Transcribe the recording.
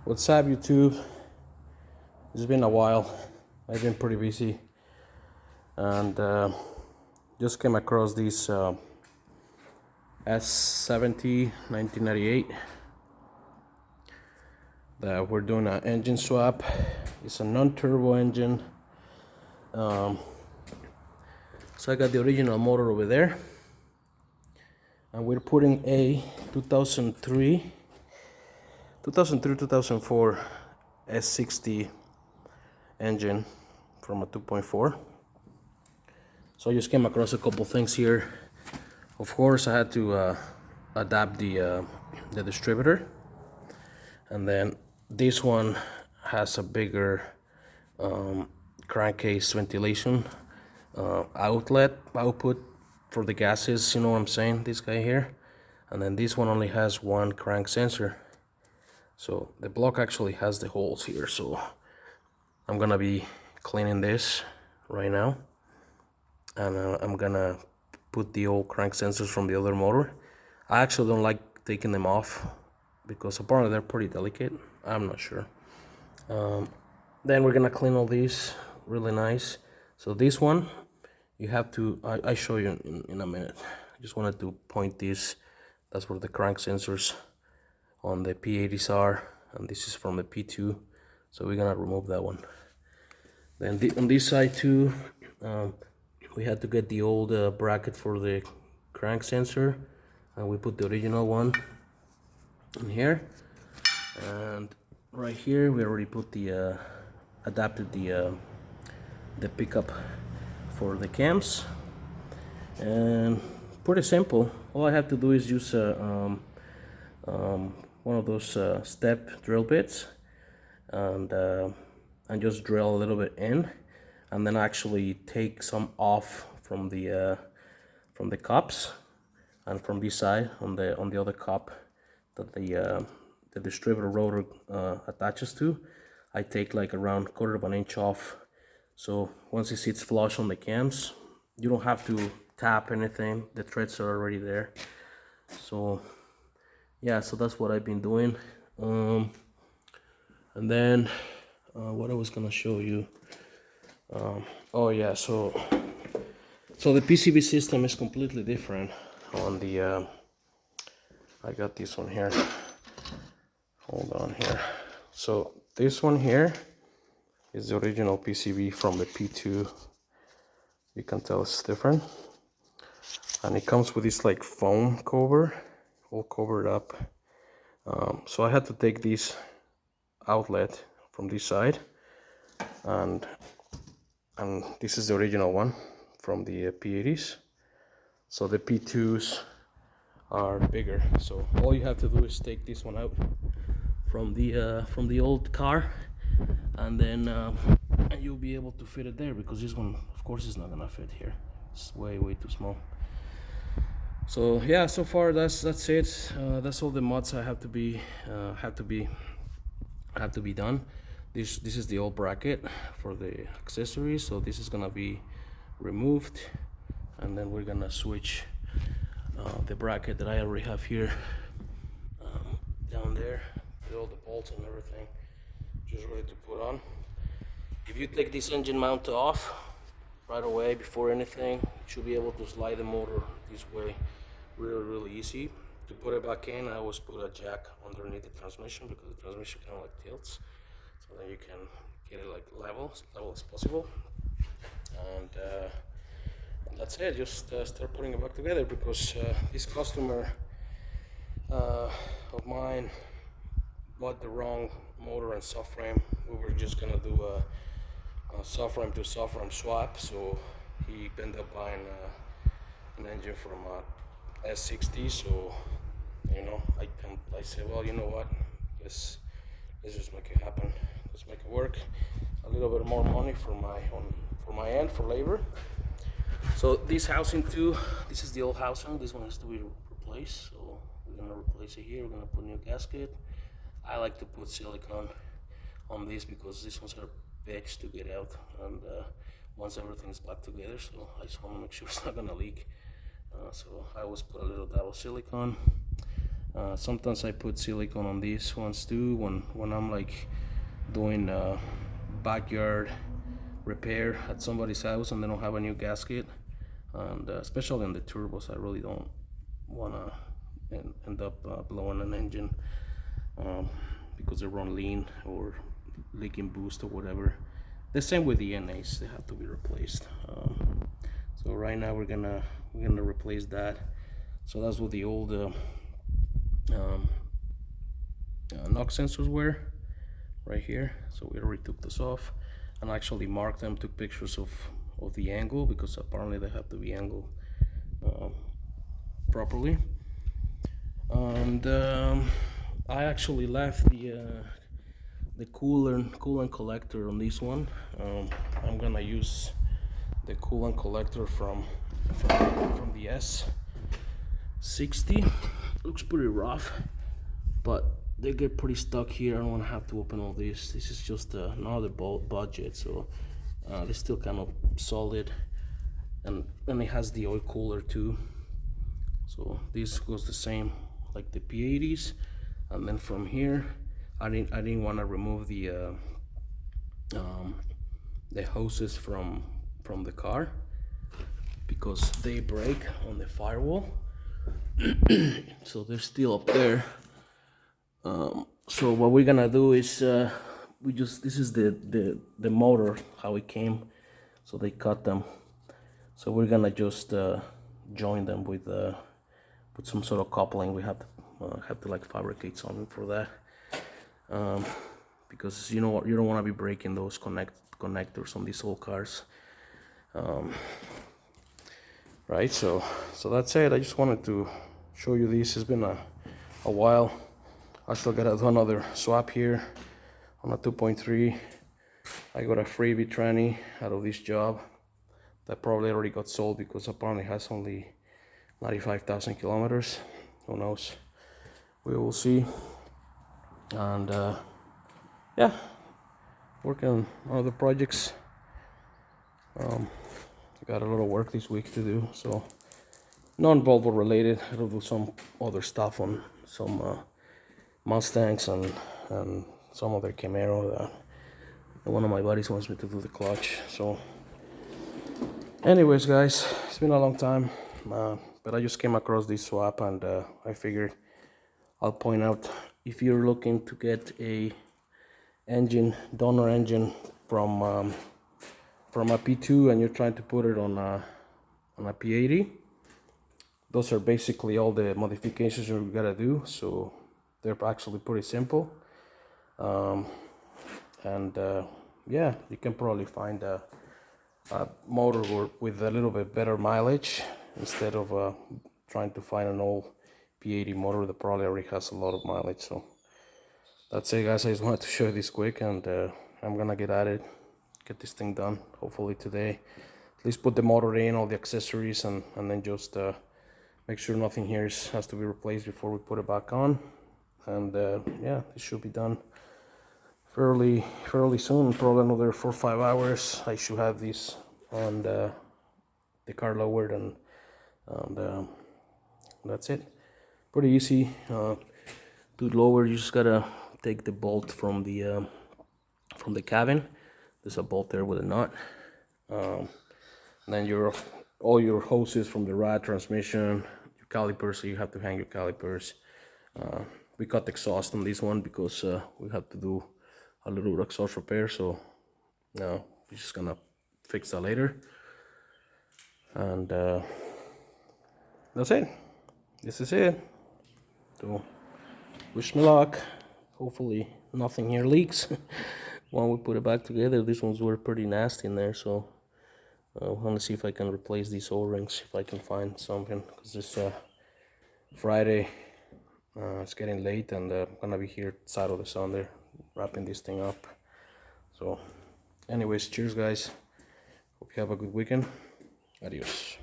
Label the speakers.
Speaker 1: What's up, YouTube? It's been a while. I've been pretty busy, and just came across this S70 1998 that we're doing an engine swap. It's a non-turbo engine. So I got the original motor over there, and we're putting a 2003-2004 S60 engine from a 2.4. So I just came across a couple things here. Of course, I had to adapt the distributor, and then this one has a bigger crankcase ventilation output for the gases, you know what I'm saying, this guy here. And then this one only has one crank sensor. So the block actually has the holes here, so I'm gonna be cleaning this right now, and I'm gonna put the old crank sensors from the other motor. I actually don't like taking them off because apparently they're pretty delicate. I'm not sure. Then we're gonna clean all these really nice. So this one, you have to, I show you in a minute. I just wanted to point this. That's where the crank sensors on the P80s are, and this is from the P2, so we're gonna remove that one. Then on this side too, we had to get the old bracket for the crank sensor, and we put the original one in here. And right here we already put the adapted the pickup for the cams, and pretty simple. All I have to do is use one of those step drill bits, and just drill a little bit in, and then actually take some off from the cups, and from this side on the other cup that the distributor rotor attaches to, I take like around 1/4 of an inch off. So once it sits flush on the cams, you don't have to tap anything, the threads are already there. So yeah, so that's what I've been doing. And then what I was gonna show you, oh yeah, so the PCB system is completely different on the I got this one here, hold on here. So this one here is the original PCB from the P2. You can tell it's different, and it comes with this like foam cover, all covered up. So I had to take this outlet from this side, and this is the original one from the P80s. So the P2s are bigger, so all you have to do is take this one out from the old car, and then you'll be able to fit it there, because this one of course is not gonna fit here. It's way too small. So yeah, so far that's it. That's all the mods I have to be done. This is the old bracket for the accessories, so this is gonna be removed, and then we're gonna switch the bracket that I already have here down there, with all the bolts and everything just ready to put on. If you take this engine mount off right away before anything, you should be able to slide the motor this way really easy. To put it back in, I always put a jack underneath the transmission, because the transmission kind of like tilts, so then you can get it like level as possible. And that's it. Just start putting it back together, because this customer of mine bought the wrong motor and subframe. We were just gonna do a subframe to subframe swap, so he ended up buying an engine from S60. So you know, I said, well, you know what, let's just make it happen, let's make it work. A little bit more money for my end for labor. So this housing too, this is the old housing. This one has to be replaced, so we're gonna replace it here. We're gonna put a new gasket. I like to put silicone on this because this one's a bitch to get out, and once everything is back together, so I just want to make sure it's not gonna leak. So I always put a little double silicone, Sometimes I put silicone on these ones too when I'm like doing backyard repair at somebody's house and they don't have a new gasket, and especially on the turbos, I really don't want to end up blowing an engine because they run lean or leaking boost or whatever. The same with the NAs, they have to be replaced. So right now we're gonna replace that. So that's what the old knock sensors were right here. So we already took this off and actually marked them, took pictures of the angle, because apparently they have to be angled properly. And I actually left the coolant collector on this one. I'm gonna use the coolant collector from the S60. Looks pretty rough, but they get pretty stuck here. I don't want to have to open all this. This is just another budget, so they're still kind of solid, and it has the oil cooler too. So this goes the same like the P80s, and then from here, I didn't want to remove the hoses from the car because they break on the firewall. So they're still up there. So what we're gonna do is this is the motor, how it came, so they cut them. So we're gonna just join them with some sort of coupling. We have to like fabricate something for that, because you know you don't want to be breaking those connectors on these old cars, right? So that's it. I just wanted to show you this. It's been a while. I still gotta do another swap here on a 2.3. I got a freebie tranny out of this job that probably already got sold because apparently it has only 95,000 kilometers. Who knows? We will see. And yeah, working on other projects. Got a lot of work this week to do, so non-Volvo related. I'll do some other stuff on some Mustangs and some other Camaro that one of my buddies wants me to do the clutch. So anyways guys, it's been a long time, but I just came across this swap, and I figured I'll point out, if you're looking to get a donor engine from a P2 and you're trying to put it on a P80, those are basically all the modifications you gotta do. So they're actually pretty simple, and yeah, you can probably find a motor with a little bit better mileage instead of trying to find an old P80 motor that probably already has a lot of mileage. So that's it guys, I just wanted to show you this quick, and I'm gonna get at it, get this thing done hopefully today. At least put the motor in, all the accessories, and then just make sure nothing here has to be replaced before we put it back on. And yeah, it should be done fairly soon, probably another 4 or 5 hours. I should have this and the car lowered, and that's it. Pretty easy to lower. You just gotta take the bolt from the cabin. There's a bolt there with a nut. And then all your hoses from the rod, transmission, your calipers, so you have to hang your calipers. We cut the exhaust on this one because we have to do a little exhaust repair, so we're just gonna fix that later. And that's it. This is it. So wish me luck. Hopefully nothing here leaks when we put it back together. These ones were pretty nasty in there, so I want to see if I can replace these O-rings, if I can find something, because this Friday, it's getting late, and I'm gonna be here Saturday, Sunday, wrapping this thing up. So anyways, cheers guys, hope you have a good weekend. Adios.